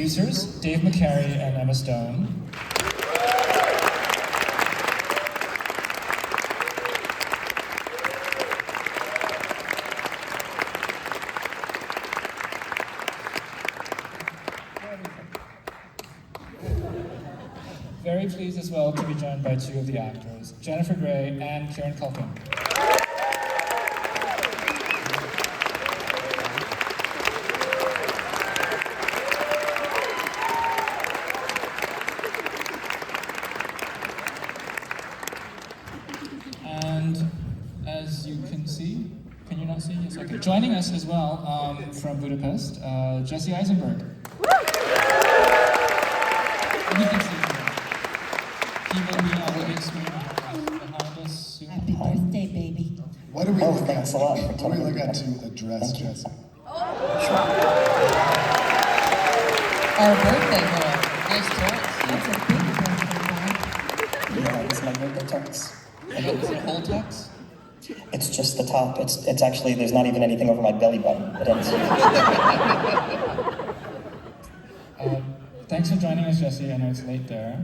producers, Dave McCary and Emma Stone. Very pleased as well to be joined by two of the actors, Jennifer Grey and Kieran Culkin. And as you can see, can you not see? Yes, okay. Joining us as well from Budapest, Jesse Eisenberg. You can see he will be on the big screen behind us soon. Happy birthday, baby. What do we look at? Thanks a lot. What do we look at to address Jesse? Our birthday girl. Nice choice. That's a big birthday, Yeah, this is my birthday tux. Is it a whole tux? It's just the top. It's actually, there's not even anything over my belly button. It ends. Thanks for joining us, Jesse. I know it's late there.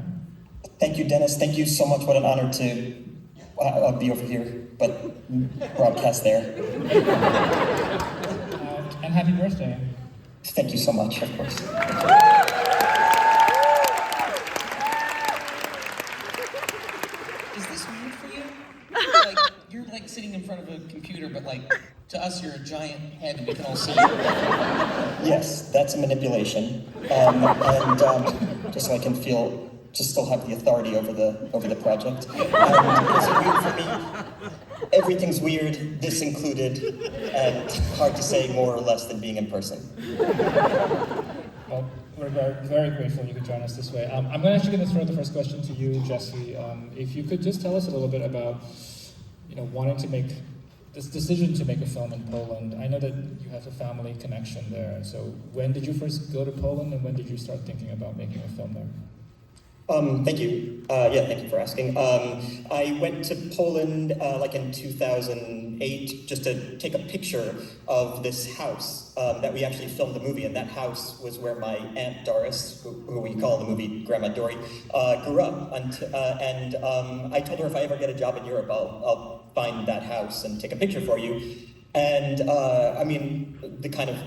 Thank you, Dennis. Thank you so much. What an honor to be over here, but broadcast there. And happy birthday. Thank you so much, of course. Is this weird for you? You're like sitting in front of a computer, but like to us, you're a giant head and we can all see you. Yes, that's a manipulation, just so I can feel, just still have the authority over the project. Is it weird for me? Everything's weird, this included, and hard to say more or less than being in person. Well, we're very grateful you could join us this way. I'm actually going to throw the first question to you, Jesse. If you could just tell us a little bit about, wanting to make this decision to make a film in Poland. I know that you have a family connection there. So when did you first go to Poland, and when did you start thinking about making a film there? Thank you. Thank you for asking. I went to Poland in 2008 just to take a picture of this house that we actually filmed the movie, and that house was where my Aunt Doris, who we call in the movie Grandma Dory, grew up. And I told her if I ever get a job in Europe, I'll find that house and take a picture for you. And the kind of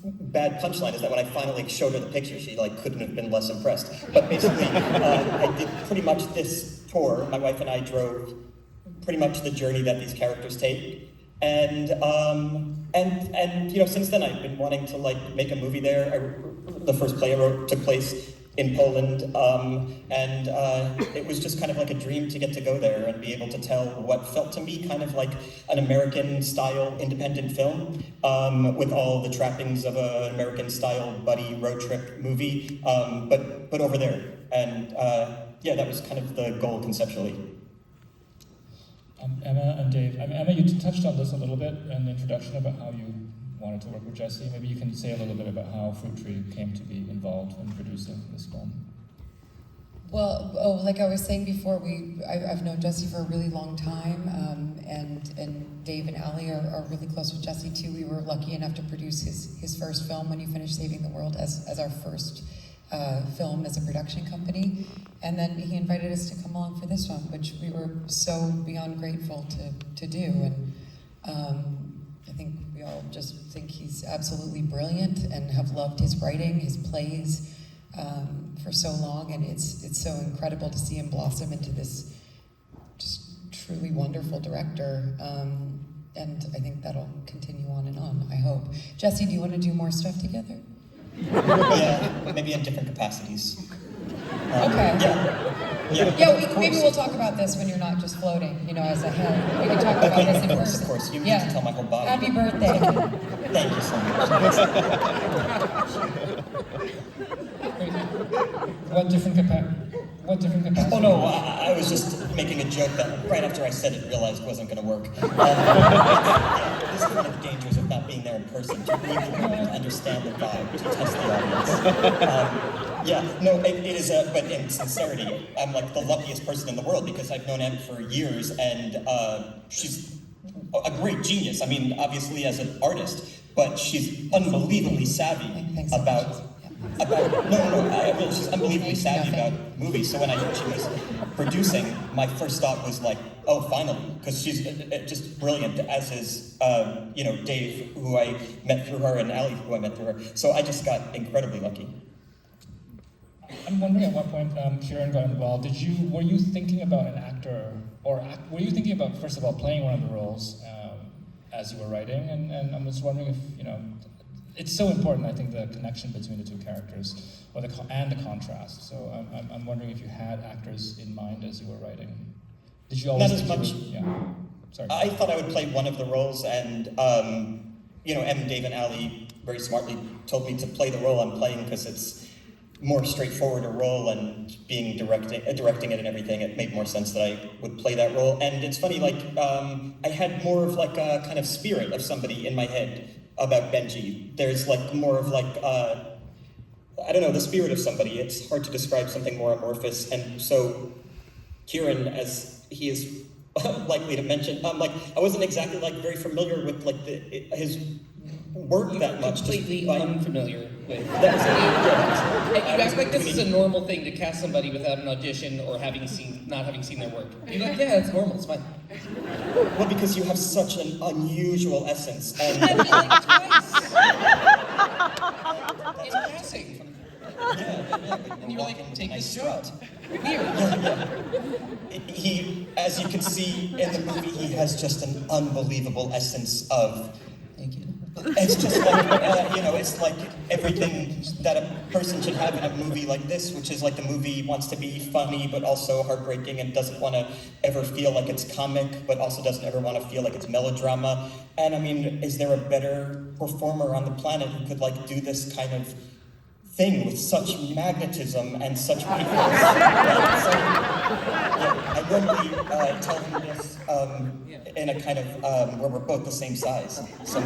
bad punchline is that when I finally showed her the picture, she couldn't have been less impressed. But basically, I did pretty much this tour. My wife and I drove pretty much the journey that these characters take, and since then I've been wanting to make a movie there. The first play I wrote took place in Poland, and it was just kind of like a dream to get to go there and be able to tell what felt to me kind of like an American-style independent film, with all the trappings of an American-style buddy road trip movie, but over there. And that was kind of the goal conceptually. Emma and Dave. Emma, you touched on this a little bit in the introduction about how you wanted to work with Jesse. Maybe you can say a little bit about how Fruit Tree came to be involved in producing this film. Well, like I was saying before, I've known Jesse for a really long time, and Dave and Ali are really close with Jesse too. We were lucky enough to produce his first film, When You Finish Saving the World, as our first film as a production company, and then he invited us to come along for this one, which we were so beyond grateful to do. And I think we all just think he's absolutely brilliant and have loved his writing, his plays, for so long, and it's so incredible to see him blossom into this just truly wonderful director. And I think that'll continue on and on, I hope. Jesse, do you want to do more stuff together? Yeah, maybe in different capacities. Okay. Yeah, maybe we'll talk about this when you're not just floating, as a head. We can talk about this in person. Of course. You need to tell my whole body. Happy birthday. Thank you so much. What different capacity? Oh no, I was just making a joke that right after I said it, realized wasn't going to work. This is one of the dangers of not being there in person, to really understand the vibe, to test the audience. It is, but in sincerity, I'm like the luckiest person in the world because I've known Em for years, and she's a great genius. I mean, obviously as an artist, but she's unbelievably savvy about No. She's unbelievably savvy about movies. So when I heard she was producing, my first thought was like, oh, finally, because she's just brilliant, as is, Dave, who I met through her, and Ali, who I met through her. So I just got incredibly lucky. I'm wondering at what point Kieran got involved. Were you thinking about an actor, or were you thinking about, first of all, playing one of the roles as you were writing? And I'm just wondering if, it's so important, I think, the connection between the two characters, and the contrast. So I'm wondering if you had actors in mind as you were writing. Did you always Not as much. Sorry. I thought I would play one of the roles, and Dave and Ali very smartly told me to play the role I'm playing because it's more straightforward a role, and being directing it and everything, it made more sense that I would play that role. And it's funny, I had more of like a kind of spirit of somebody in my head about Benji. There's like more of like, the spirit of somebody. It's hard to describe something more amorphous. And so Kieran, as he is likely to mention, I wasn't exactly very familiar with his work that much. Completely unfamiliar with. That's it. You act like this is a normal thing to cast somebody without an audition or not having seen their work. You're like, yeah, it's normal, it's fine. Well, because you have such an unusual essence. And I feel like twice. In passing. And you were like, take this job. Weird. He, as you can see in the movie, he has just an unbelievable essence of. Thank you. It's just it's like everything that a person should have in a movie like this, which is like the movie wants to be funny, but also heartbreaking, and doesn't want to ever feel like it's comic, but also doesn't ever want to feel like it's melodrama. And I mean, is there a better performer on the planet who could do this kind of thing with such magnetism and such pathos? I normally tell him this in a kind of where we're both the same size. So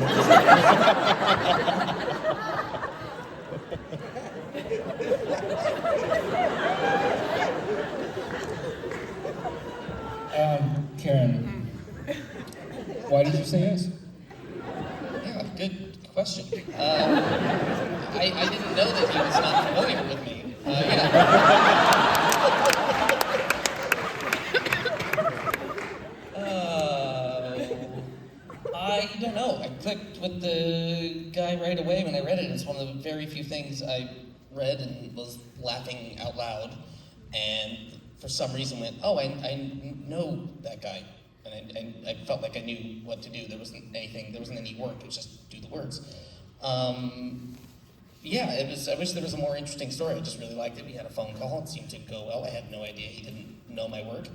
Kieran, why did you say yes? Yeah, good question. I didn't know that he was not familiar with me. I don't know. I clicked with the guy right away when I read it. It's one of the very few things I read and was laughing out loud, and for some reason went, oh, I know that guy. And I felt like I knew what to do. There wasn't any work, it was just do the words. I wish there was a more interesting story. I just really liked it. We had a phone call, it seemed to go well. I had no idea he didn't know my work.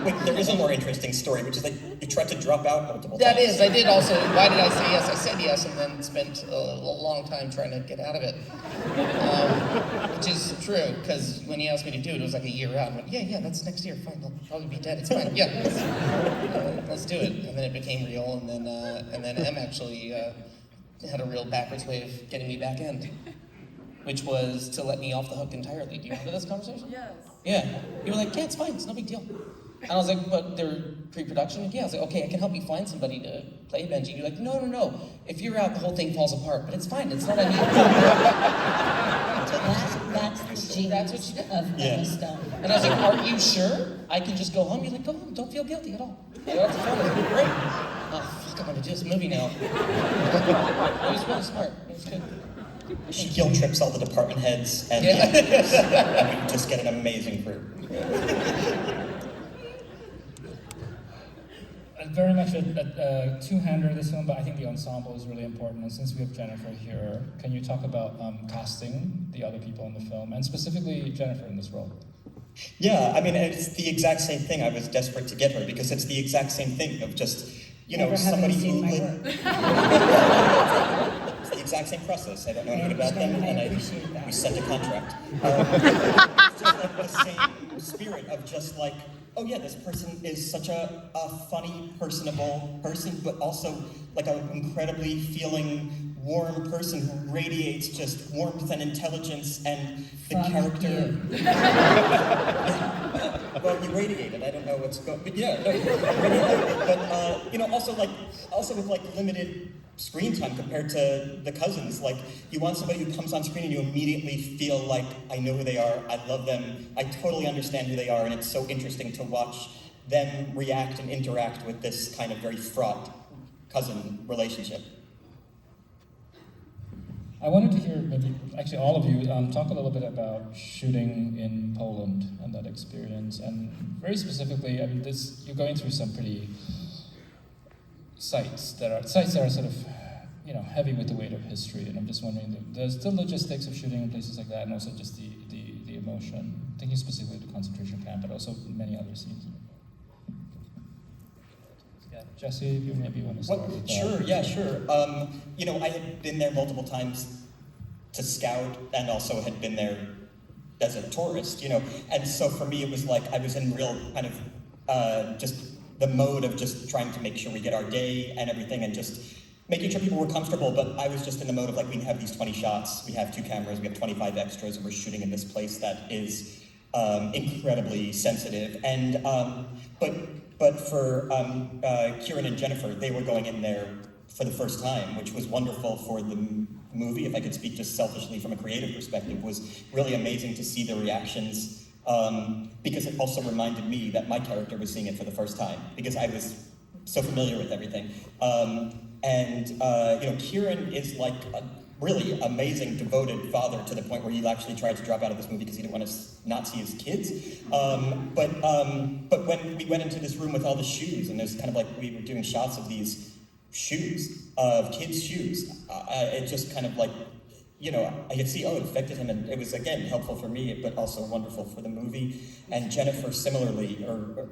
Wait, there is a more interesting story, which is you tried to drop out multiple times. That is, I did also. Why did I say yes? I said yes and then spent a long time trying to get out of it. Which is true, because when he asked me to do it, it was like a year out. I went, yeah, that's next year, fine, I'll probably be dead, it's fine, yeah, let's do it. And then it became real, and then Em actually had a real backwards way of getting me back in, which was to let me off the hook entirely. Do you remember this conversation? Yes. Yeah. You were like, yeah, it's fine, it's no big deal. And I was like, but they're pre-production? Yeah, I was like, okay, I can help you find somebody to play Benji. You're like, no. If you're out, the whole thing falls apart, but it's fine, it's not on you. That's the genius That's what she did. of Emma Stone. And I was like, are you sure? I can just go home? You're like, go home, don't feel guilty at all. That's fun. I was like, great. Oh, fuck, I'm gonna do this movie now. It was really smart, it was good. She guilt trips all the department heads, and we just get an amazing crew. Very much a two-hander, this film, but I think the ensemble is really important. And since we have Jennifer here, can you talk about casting the other people in the film, and specifically Jennifer in this role? Yeah, I mean, it's the exact same thing. I was desperate to get her because it's the exact same thing of just, somebody who It's the exact same process. I don't know anything about them, and we sent a contract. It's just the same spirit of just oh yeah, this person is such a funny, personable person, but also an incredibly feeling, warm person who radiates just warmth and intelligence, and the character. Well, you radiate it. I don't know what's going, but yeah, no, you radiate it. But also with limited screen time compared to the cousins. Like, you want somebody who comes on screen and you immediately feel like, I know who they are, I love them, I totally understand who they are, and it's so interesting to watch them react and interact with this kind of very fraught cousin relationship. I wanted to hear maybe, actually all of you, talk a little bit about shooting in Poland and that experience. And very specifically, I mean, you're going through some pretty sites that are sort of, heavy with the weight of history. And I'm just wondering, there's the logistics of shooting in places like that, and also just the emotion. Thinking specifically of the concentration camp, but also many other scenes. Yeah, Jesse, you maybe want to start with that. Sure, yeah, sure. I had been there multiple times to scout, and also had been there as a tourist, and so for me it was like I was in real kind of just the mode of just trying to make sure we get our day and everything, and just making sure people were comfortable, but I was just in the mode of like, we have these 20 shots, we have 2 cameras, we have 25 extras, and we're shooting in this place that is incredibly sensitive. And but for Kieran and Jennifer, they were going in there for the first time, which was wonderful for the movie. If I could speak just selfishly from a creative perspective, was really amazing to see the reactions, because it also reminded me that my character was seeing it for the first time, because I was so familiar with everything. Kieran is like a really amazing, devoted father to the point where he actually tried to drop out of this movie because he didn't want to not see his kids. But when we went into this room with all the shoes, and there's kind of like, we were doing shots of these shoes, of kids' shoes, it just kind of like, I could see, it affected him, and it was, again, helpful for me, but also wonderful for the movie. And Jennifer similarly,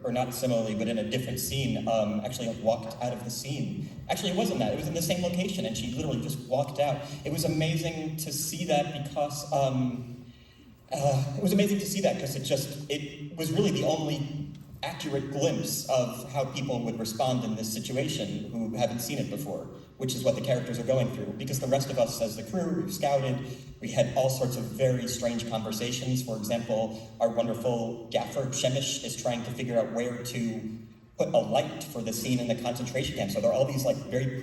or not similarly, but in a different scene, actually walked out of the scene. Actually, it wasn't that, it was in the same location, and she literally just walked out. It was amazing to see that because, it was really the only accurate glimpse of how people would respond in this situation who haven't seen it before, which is what the characters are going through. Because the rest of us as the crew, who scouted, we had all sorts of very strange conversations. For example, our wonderful gaffer, Shemish, is trying to figure out where to put a light for the scene in the concentration camp. So there are all these like very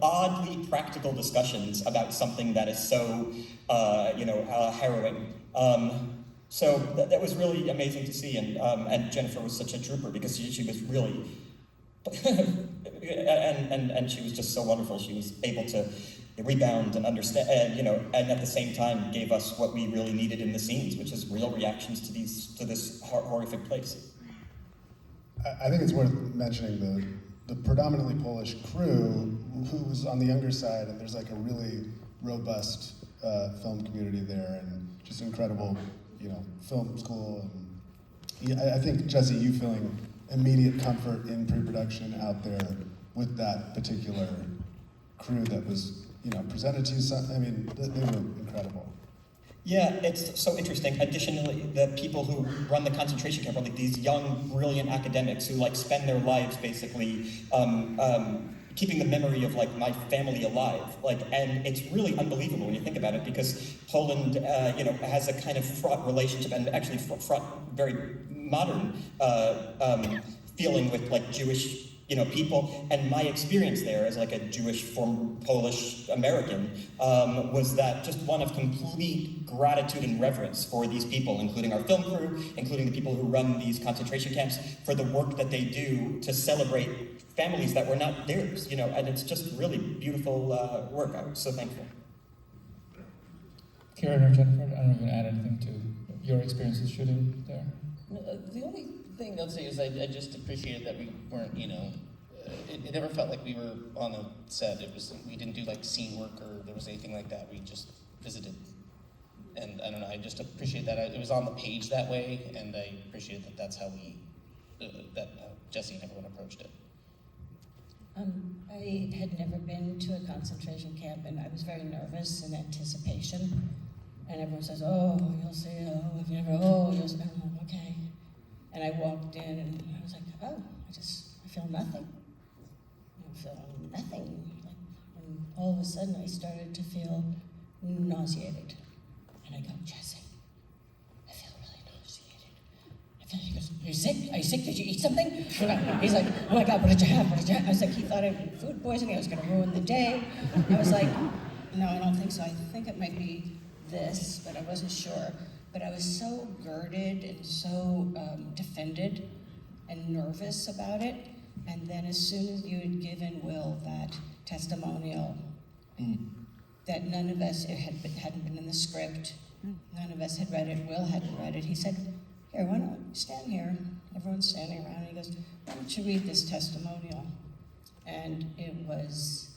oddly practical discussions about something that is so, harrowing. So that was really amazing to see, and Jennifer was such a trooper because she was really, and she was just so wonderful. She was able to rebound and understand, and at the same time gave us what we really needed in the scenes, which is real reactions to this horrific place. I think it's worth mentioning the predominantly Polish crew who was on the younger side, and there's like a really robust film community there, and just incredible, film school. And I think, Jesse, you feeling immediate comfort in pre-production out there with that particular crew that was, presented to you. They were incredible. Yeah, it's so interesting. Additionally, the people who run the concentration camp are like these young, brilliant academics who like spend their lives basically keeping the memory of like my family alive. And it's really unbelievable when you think about it, because Poland, has a kind of fraught relationship, and actually fraught, very modern feeling with like Jewish people. And my experience there as like a Jewish Polish American was that just one of complete gratitude and reverence for these people, including our film crew, including the people who run these concentration camps, for the work that they do to celebrate families that were not theirs, and it's just really beautiful work. I was so thankful. Kieran or Jennifer, I don't know if you want to add anything to your experiences shooting there. The only thing I'd say is I just appreciated that we weren't, it never felt like we were on a set. We didn't do like scene work or there was anything like that. We just visited. And I don't know, I just appreciate that. It was on the page that way, and I appreciate that that's how Jesse and everyone approached it. I had never been to a concentration camp, and I was very nervous in anticipation. And everyone says, you'll see, if you never, you'll see, I'm like, okay. And I walked in, and I was like, I feel nothing. I feel nothing. And all of a sudden, I started to feel nauseated. And I go, Jesse, I feel really nauseated. He you sick? Are you sick? Did you eat something? He's like, oh my God, what did you have? What did you have? I was like, he thought I had food poisoning. I was going to ruin the day. I was like, no, I don't think so. I think it might be this, but I wasn't sure. But I was so girded and so defended and nervous about it. And then as soon as you had given Will that testimonial, that none of us, hadn't been in the script, none of us had read it, Will hadn't read it, he said, here, why don't you stand here? Everyone's standing around, and he goes, why don't you read this testimonial? And it was,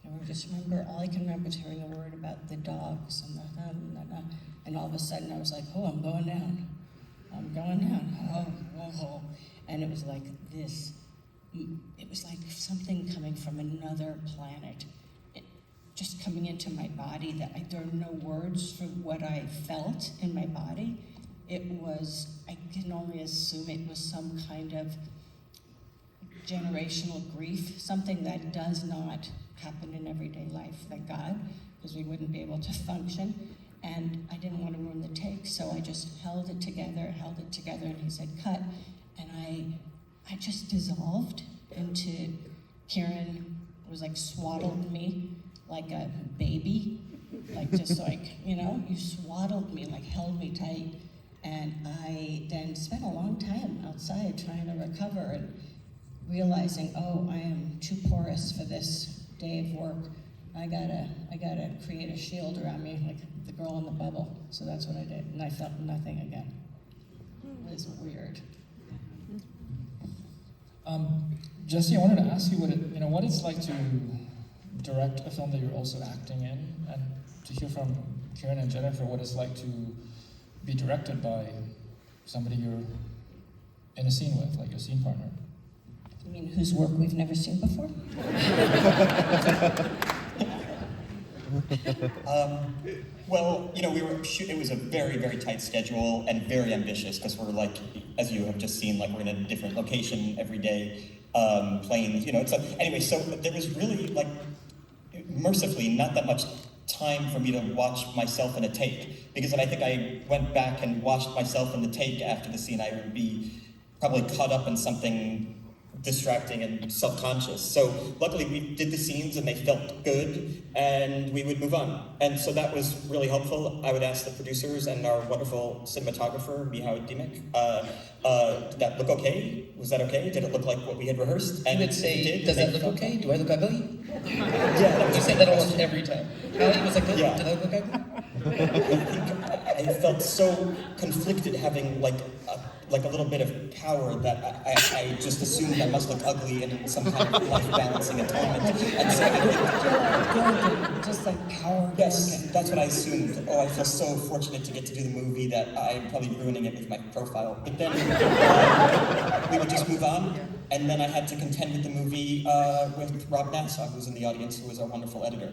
I just remember, all I can remember is hearing the word about the dogs and and all of a sudden I was like, oh, I'm going down. I'm going down. Oh. And it was like this, it was like something coming from another planet, just coming into my body that there are no words for what I felt in my body. It was, I can only assume it was some kind of generational grief, something that does not happen in everyday life, thank God, because we wouldn't be able to function. And I didn't want to ruin the take, so I just held it together, and he said, cut. And I just dissolved into, Kieran was like swaddled me like a baby, like just like, you swaddled me, like held me tight. And I then spent a long time outside trying to recover and realizing, oh, I am too porous for this day of work. I gotta create a shield around me, like the girl in the bubble. So that's what I did, and I felt nothing again. It was weird. Jesse, I wanted to ask you what it's like to direct a film that you're also acting in, and to hear from Kieran and Jennifer what it's like to be directed by somebody you're in a scene with, like your scene partner. You mean whose work we've never seen before? Well, it was a very, very tight schedule and very ambitious because we're like, as you have just seen, like we're in a different location every day, planes, anyway, so there was really like, mercifully, not that much time for me to watch myself in a take, because if I think I went back and watched myself in the take after the scene, I would be probably caught up in something distracting and self-conscious. So luckily we did the scenes and they felt good and we would move on. And so that was really helpful. I would ask the producers and our wonderful cinematographer, Michał Dimek, did that look okay? Was that okay? Did it look like what we had rehearsed? And you would say, does that look okay? Do I look ugly? Yeah. You say that almost every time. Kelly, was like, Yeah. did I look ugly? I felt so conflicted having like a little bit of power that I just assumed I must look ugly in some kind of life balancing atonement. And so Just like power. yes, that's what I assumed. Oh, I feel so fortunate to get to do the movie that I'm probably ruining it with my profile. But then we would just move on, and then I had to contend with the movie with Rob Nassau, who was in the audience, who was our wonderful editor.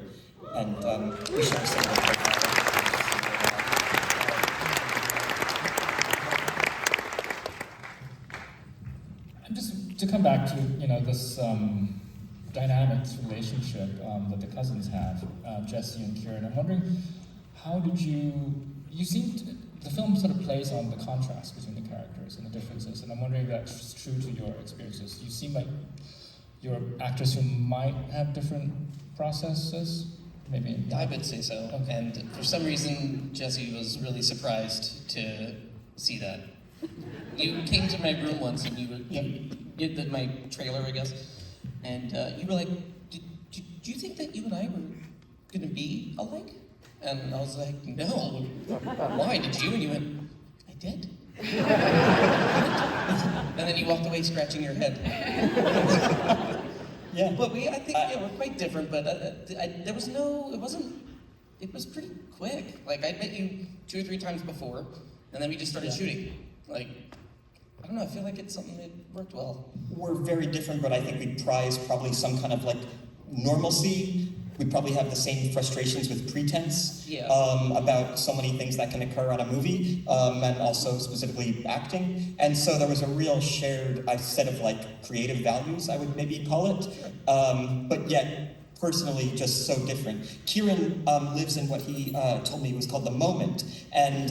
And we shared some of the profile. To come back to this dynamic relationship that the cousins have, Jesse and Kieran, I'm wondering, how did you the film sort of plays on the contrast between the characters and the differences, and I'm wondering if that's true to your experiences. You seem like you're actors who might have different processes, maybe. I would say so. Okay. And for some reason, Jesse was really surprised to see that. You came to my room once and you did my trailer, I guess, and you were like, do you think that you and I were gonna be alike? And I was like, no. Why? Did you? And you went, I did. And then you walked away scratching your head. Yeah. But I think we're quite different, but it was pretty quick. Like, I'd met you 2 or 3 times before, and then we just started shooting. Like, I don't know, I feel like it's something that worked well. We're very different, but I think we prize probably some kind of like normalcy. We probably have the same frustrations with pretense about so many things that can occur on a movie, and also specifically acting. And so there was a real shared set of like creative values, I would maybe call it, but yet personally just so different. Kieran lives in what he told me was called the moment, and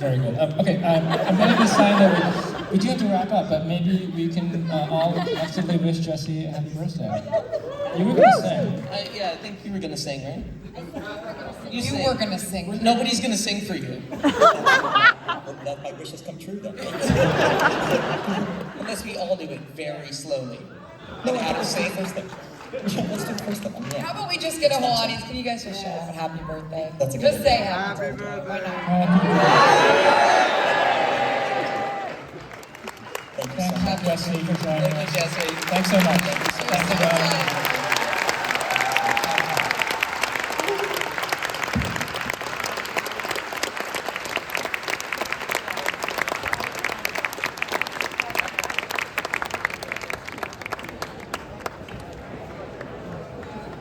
Very good. Okay, I'm going to decide that we do have to wrap up, but maybe we can all collectively wish Jesse a happy birthday. You were going to sing. Yeah, I think you were gonna sing, right? You sing. were gonna sing. Nobody's gonna sing for you. That my wish has come true then. Unless we all do it very slowly. No, How to sing? first thing. Yeah, let's do the first thing. Yeah. How about we just get a whole audience? Can you guys just shout out happy birthday? That's a good Just say happy birthday. Why not? Thank you, Jesse, for joining Thank us. you, Jesse. Thanks so much. Thanks, everyone.